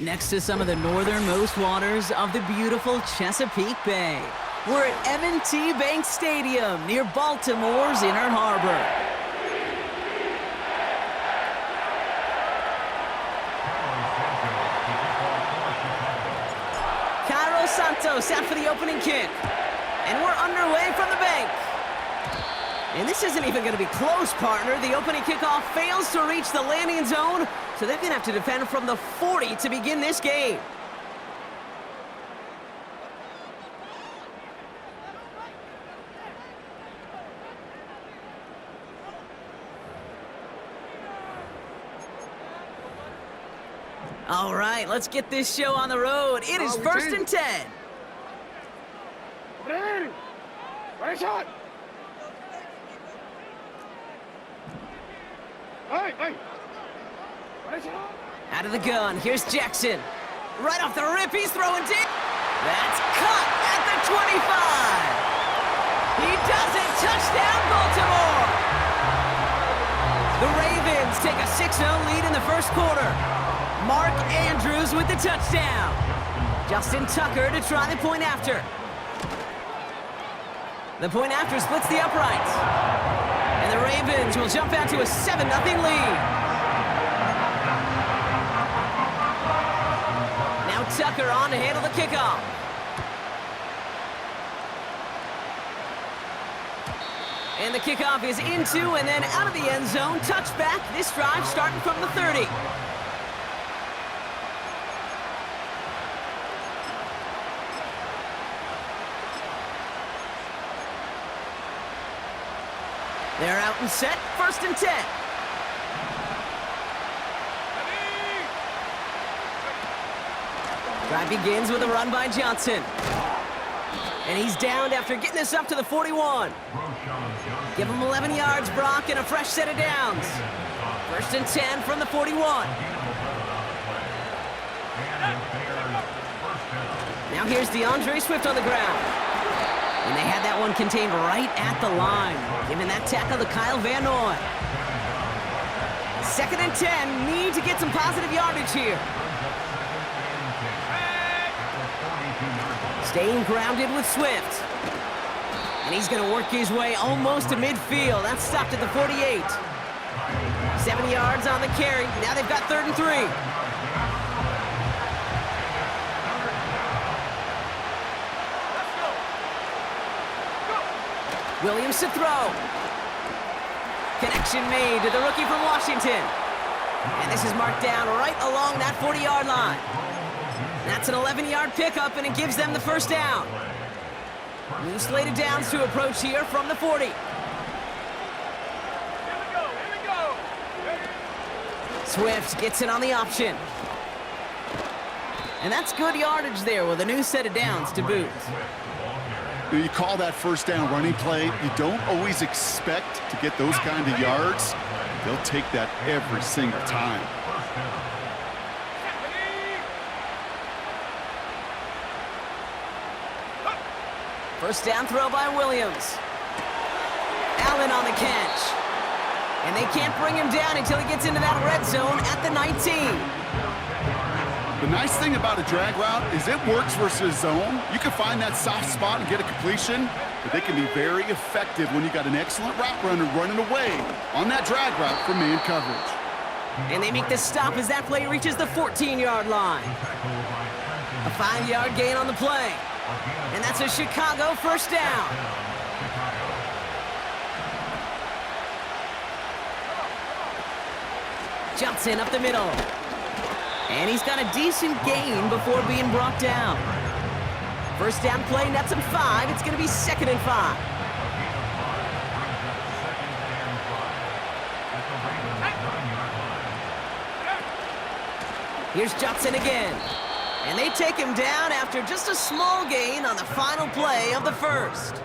Next to some of the northernmost waters of the beautiful Chesapeake Bay, we're at M&T Bank Stadium near Baltimore's Inner Harbor. Santos out for the opening kick. And we're underway from the bank. And this isn't even going to be close, partner. The opening kickoff fails to reach the landing zone, so they're going to have to defend from the 40 to begin this game. All right, let's get this show on the road. It is 1st and 10. Right shot. Hey. Right shot. Out of the gun, here's Jackson. Right off the rip, he's throwing deep. That's caught at the 25. He does it, touchdown Baltimore. The Ravens take a 6-0 lead in the first quarter. Mark Andrews with the touchdown. Justin Tucker to try the point after. The point after splits the uprights. And the Ravens will jump out to a 7-0 lead. Now Tucker on to handle the kickoff. And the kickoff is into and then out of the end zone. Touchback. This drive starting from the 30. They're out and set, 1st and 10. Drive begins with a run by Johnson. And he's downed after getting this up to the 41. Give him 11 yards, Brock, and a fresh set of downs. 1st and 10 from the 41. Now here's DeAndre Swift on the ground. And they had that one contained right at the line, giving that tackle to Kyle Van Noy. 2nd and 10, need to get some positive yardage here. Staying grounded with Swift. And he's going to work his way almost to midfield. That's stopped at the 48. 7 yards on the carry. Now they've got 3rd and 3. Williams to throw. Connection made to the rookie from Washington. And this is marked down right along that 40-yard line. That's an 11-yard pickup, and it gives them the first down. New slated downs to approach here from the 40. Here we go. Swift gets it on the option. And that's good yardage there with a new set of downs to boot. You call that first down running play, you don't always expect to get those kind of yards. They'll take that every single time. First down throw by Williams. Allen on the catch. And they can't bring him down until he gets into that red zone at the 19. The nice thing about a drag route is it works versus zone. You can find that soft spot and get a completion, but they can be very effective when you got an excellent route runner running away on that drag route for man coverage. And they make the stop as that play reaches the 14-yard line. A 5-yard gain on the play. And that's a Chicago first down. Johnson up the middle. And he's got a decent gain before being brought down. First down play, nets him 5. It's going to be 2nd and 5. Here's Johnson again. And they take him down after just a small gain on the final play of the first.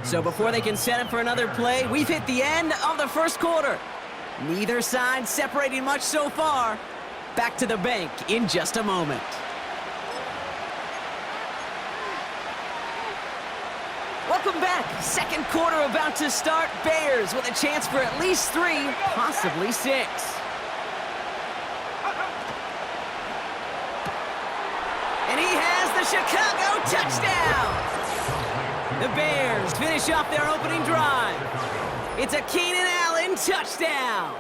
So before they can set up for another play, we've hit the end of the first quarter. Neither side separating much so far. Back to the bank in just a moment. Welcome back. Second quarter about to start. Bears with a chance for at least 3, possibly 6. And he has the Chicago touchdown! The Bears finish off their opening drive. It's a Keenan Allen touchdown!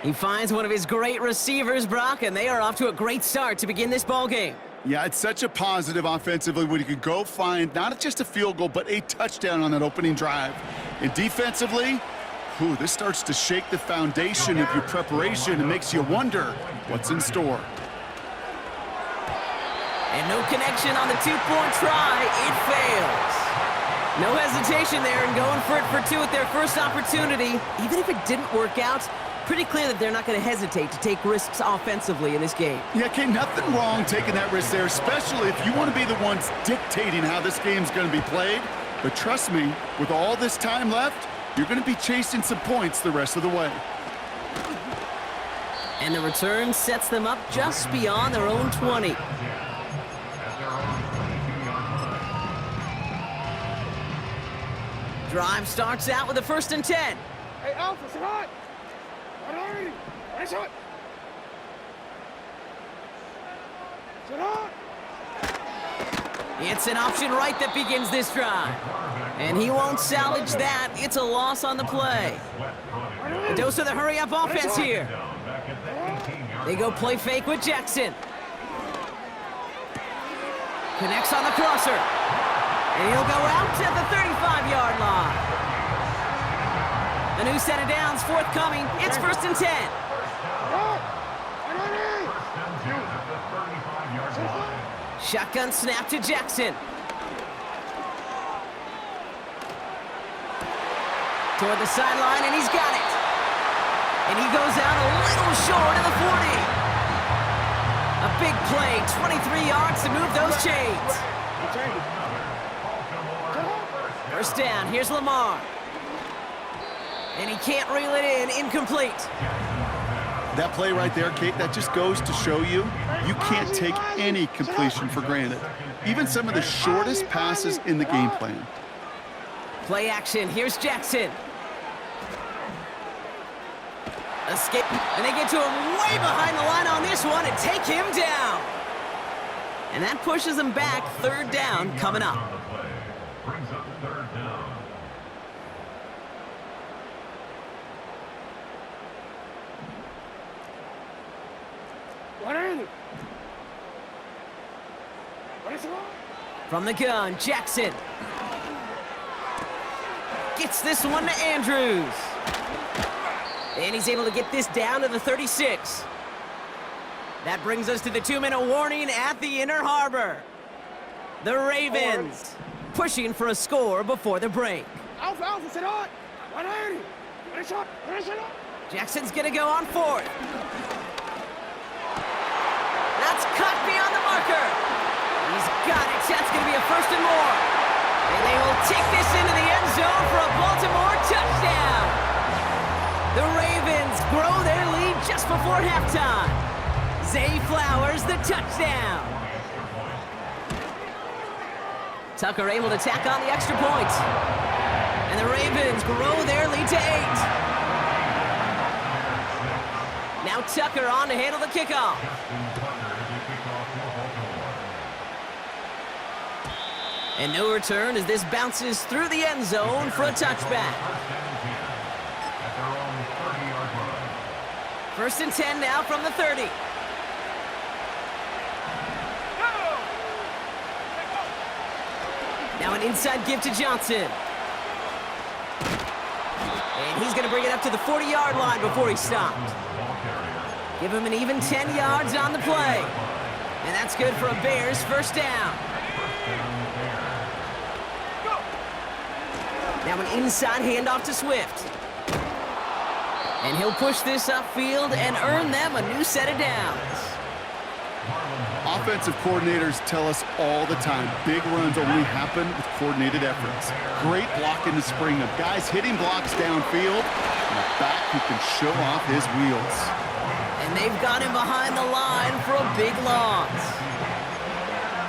He finds one of his great receivers, Brock, and they are off to a great start to begin this ballgame. Yeah, it's such a positive offensively when you can go find not just a field goal, but a touchdown on that opening drive. And defensively, this starts to shake the foundation of your preparation and makes you wonder what's in store. And no connection on the two-point try. It fails. No hesitation there and going for it for two at their first opportunity. Even if it didn't work out, pretty clear that they're not going to hesitate to take risks offensively in this game. Yeah, okay, nothing wrong taking that risk there, especially if you want to be the ones dictating how this game's going to be played. But trust me, with all this time left, you're going to be chasing some points the rest of the way. And the return sets them up just beyond their own 20. Drive starts out with a 1st and 10. Hey, Alpha, sit hot. Sit hot. Sit hot. It's an option right that begins this drive. And he won't salvage that. It's a loss on the play. A dose of the hurry-up offense here. They go play fake with Jackson. Connects on the crosser. And he'll go out at the 35-yard line. A new set of downs forthcoming. It's 1st and 10. Shotgun snap to Jackson. Toward the sideline, and he's got it. And he goes out a little short of the 40. A big play, 23 yards to move those chains. 1st down, here's Lamar. And he can't reel it in, incomplete. That play right there, Kate, that just goes to show you can't take any completion for granted. Even some of the shortest passes in the game plan. Play action, here's Jackson. Escape, and they get to him way behind the line on this one and take him down. And that pushes them back. 3rd down coming up. From the gun, Jackson. Gets this one to Andrews. And he's able to get this down to the 36. That brings us to the 2-minute warning at the Inner Harbor. The Ravens pushing for a score before the break. Alpha, sit hot. Jackson's going to go on 4th. That's cut beyond the marker. He's got it. That's going to be a 1st and more. And they will take this into the end zone for a Baltimore touchdown. The Ravens grow their lead just before halftime. Zay Flowers, the touchdown. Tucker able to tack on the extra point. And the Ravens grow their lead to 8. Now Tucker on to handle the kickoff. And no return as this bounces through the end zone for a touchback. 1st and 10 now from the 30. Now an inside give to Johnson. And he's going to bring it up to the 40-yard line before he stopped. Give him an even 10 yards on the play. And that's good for a Bears 1st down. Now an inside handoff to Swift. And he'll push this upfield and earn them a new set of downs. Offensive coordinators tell us all the time, big runs only happen with coordinated efforts. Great block in the spring of guys hitting blocks downfield, and a back who can show off his wheels. And they've got him behind the line for a big loss.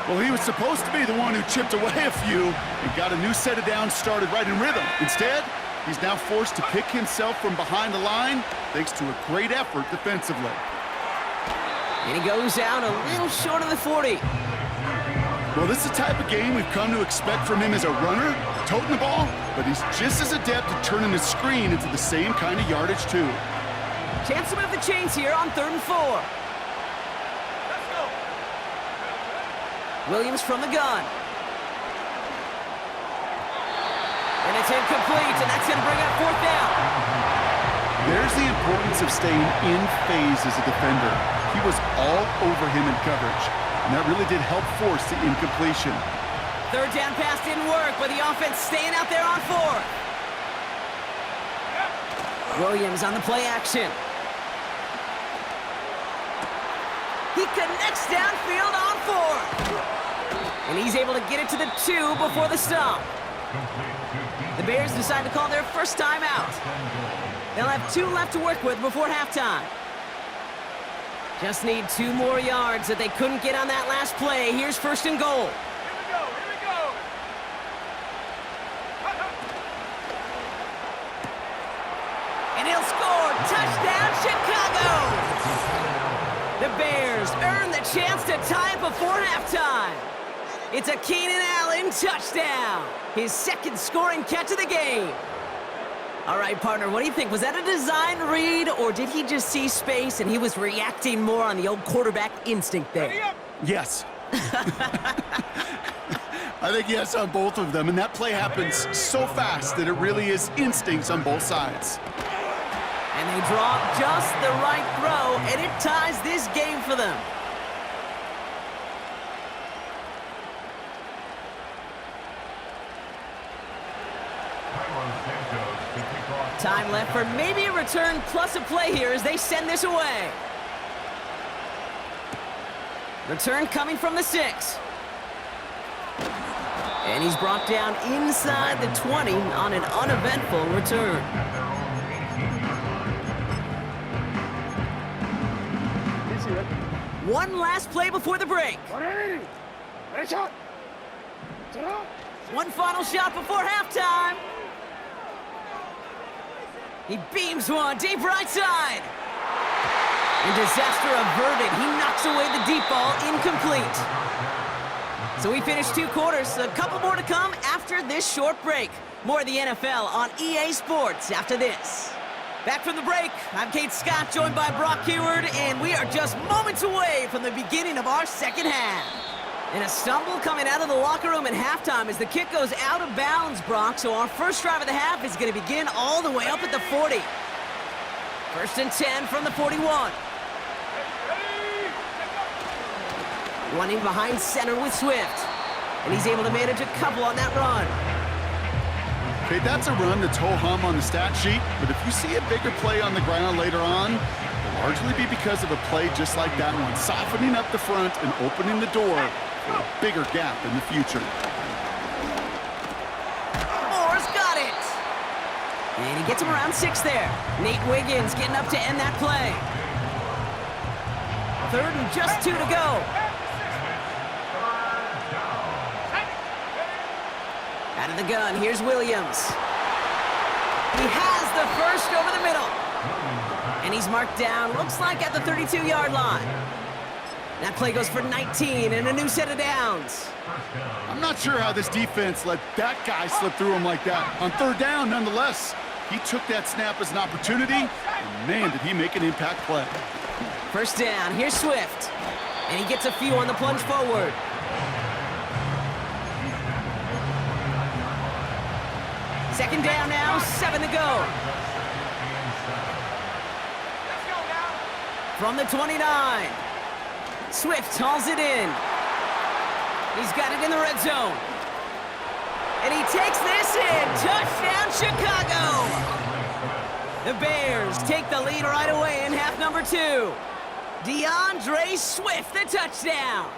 Well, he was supposed to be the one who chipped away a few and got a new set of downs started right in rhythm. Instead, he's now forced to pick himself from behind the line thanks to a great effort defensively. And he goes out a little short of the 40. Well, this is the type of game we've come to expect from him as a runner, toting the ball, but he's just as adept at turning the screen into the same kind of yardage, too. Chance to move the chains here on 3rd and 4. Let's go. Williams from the gun. And it's incomplete, and that's going to bring up 4th down. There's the importance of staying in phase as a defender. He was all over him in coverage, and that really did help force the incompletion. 3rd down pass didn't work, but the offense staying out there on 4th. Williams on the play action. He connects downfield on 4th. And he's able to get it to the 2 before the stop. The Bears decide to call their first timeout. They'll have 2 left to work with before halftime. Just need 2 more yards that they couldn't get on that last play. Here's 1st and goal. Here we go. And he'll score. Touchdown, Chicago! The Bears earn the chance to tie it before halftime. It's a Keenan Allen touchdown. His 2nd scoring catch of the game. All right, partner, what do you think? Was that a design read, or did he just see space and he was reacting more on the old quarterback instinct there? Yes. I think yes on both of them, and that play happens so fast that it really is instincts on both sides. And they draw just the right throw, and it ties this game for them. Time left for maybe a return plus a play here as they send this away. Return coming from the 6. And he's brought down inside the 20 on an uneventful return. One last play before the break. 180. Ready, shot. Set up. One final shot before halftime. He beams one deep right side. And disaster averted. He knocks away the deep ball, incomplete. So we finished 2 quarters. A couple more to come after this short break. More of the NFL on EA Sports after this. Back from the break, I'm Kate Scott, joined by Brock Heward, and we are just moments away from the beginning of our second half. And a stumble coming out of the locker room at halftime as the kick goes out of bounds, Brock. So our first drive of the half is going to begin all the way up at the 40. 1st and 10 from the 41. Running behind center with Swift. And he's able to manage a couple on that run. Okay, that's a run that's ho-hum on the stat sheet, but if you see a bigger play on the ground later on, it'll largely be because of a play just like that one, softening up the front and opening the door for a bigger gap in the future. Moore's got it. And he gets him around 6 there. Nate Wiggins getting up to end that play. 3rd and just 2 to go. Out of the gun, here's Williams. He has the first over the middle. And he's marked down, looks like at the 32-yard line. That play goes for 19 and a new set of downs. I'm not sure how this defense let that guy slip through him like that. On 3rd down, nonetheless, he took that snap as an opportunity, and man, did he make an impact play. 1st down, here's Swift. And he gets a few on the plunge forward. Second down now, 7 to go. From the 29. Swift hauls it in. He's got it in the red zone. And he takes this in. Touchdown, Chicago! The Bears take the lead right away in half number 2. DeAndre Swift, the touchdown.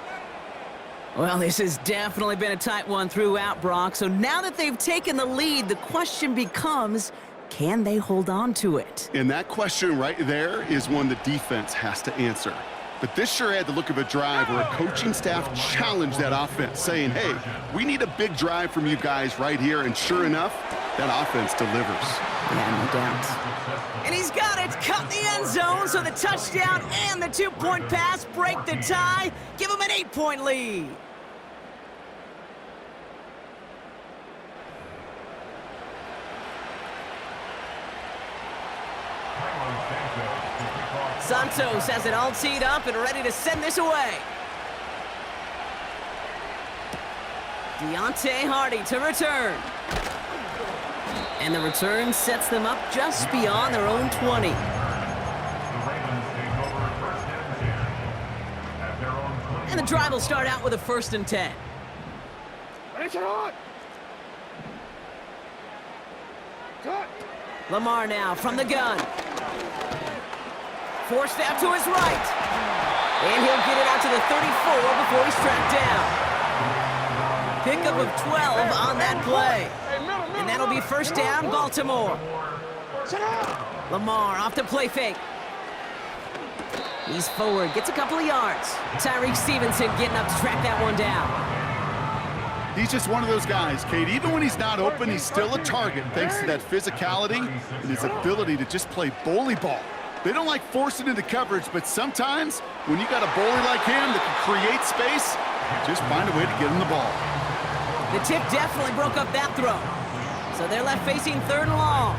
Well, this has definitely been a tight one throughout, Brock. So now that they've taken the lead, the question becomes, can they hold on to it? And that question right there is one the defense has to answer. But this sure had the look of a drive where a coaching staff challenged that offense, saying, hey, we need a big drive from you guys right here. And sure enough, that offense delivers. Yeah, no doubt. And he's got it, cut the end zone, so the touchdown and the 2-point pass break the tie, give him an 8-point lead. Santos has it all teed up and ready to send this away. Deontay Hardy to return. And the return sets them up just beyond their own 20. And the drive will start out with a 1st and 10. Lamar now from the gun. Forced out to his right. And he'll get it out to the 34 before he's tracked down. Pickup of 12 on that play. And that'll be 1st down, Baltimore. Lamar off the play fake. He's forward, gets a couple of yards. Tyreek Stevenson getting up to track that one down. He's just one of those guys, Kate. Even when he's not open, he's still a target thanks to that physicality and his ability to just play bully ball. They don't like forcing into coverage, but sometimes when you got a bully like him that can create space, just find a way to get him the ball. The tip definitely broke up that throw. So they're left facing 3rd and long.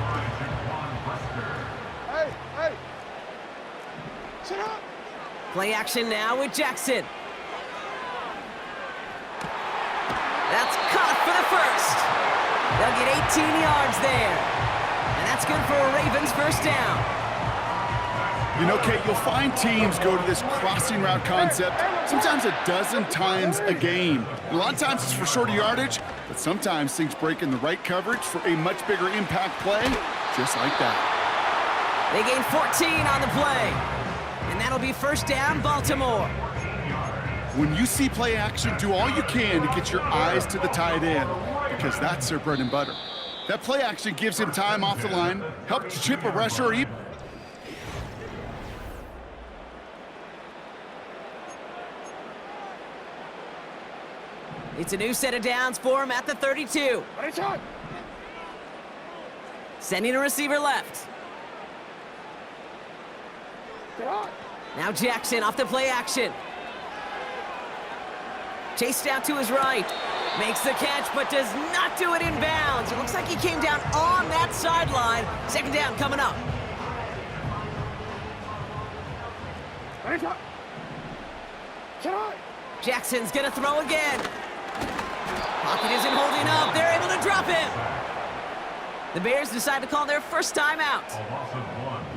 Hey! Sit up! Play action now with Jackson. That's caught for the 1st. They'll get 18 yards there. And that's good for a Ravens 1st down. You know, Kate, you'll find teams go to this crossing route concept sometimes a dozen times a game. And a lot of times it's for shorter yardage, but sometimes things break in the right coverage for a much bigger impact play, just like that. They gain 14 on the play. And that'll be 1st down, Baltimore. When you see play action, do all you can to get your eyes to the tight end, because that's their bread and butter. That play action gives him time off the line, helps chip a rusher, or even it's a new set of downs for him at the 32. Sending a receiver left. Now Jackson off the play action. Chased out to his right. Makes the catch, but does not do it in bounds. It looks like he came down on that sideline. 2nd down coming up. Jackson's gonna throw again. Pocket isn't holding up. They're able to drop him. The Bears decide to call their 1st time out.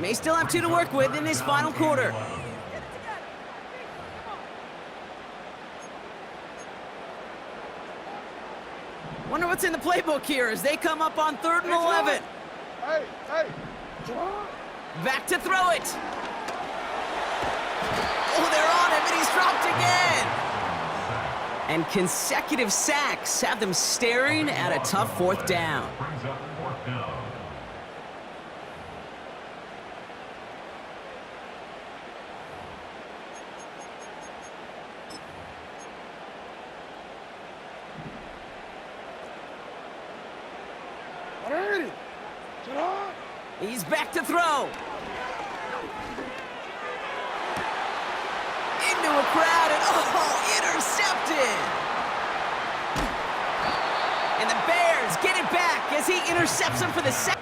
May still have 2 to work with in this final quarter. Wonder what's in the playbook here as they come up on 3rd and 11. Hey! Back to throw it. Oh, they're on him, and he's dropped again. And consecutive sacks have them staring at a tough 4th down. He's back to throw. Into a crowd, and intercepted. And the Bears get it back as he intercepts him for the second.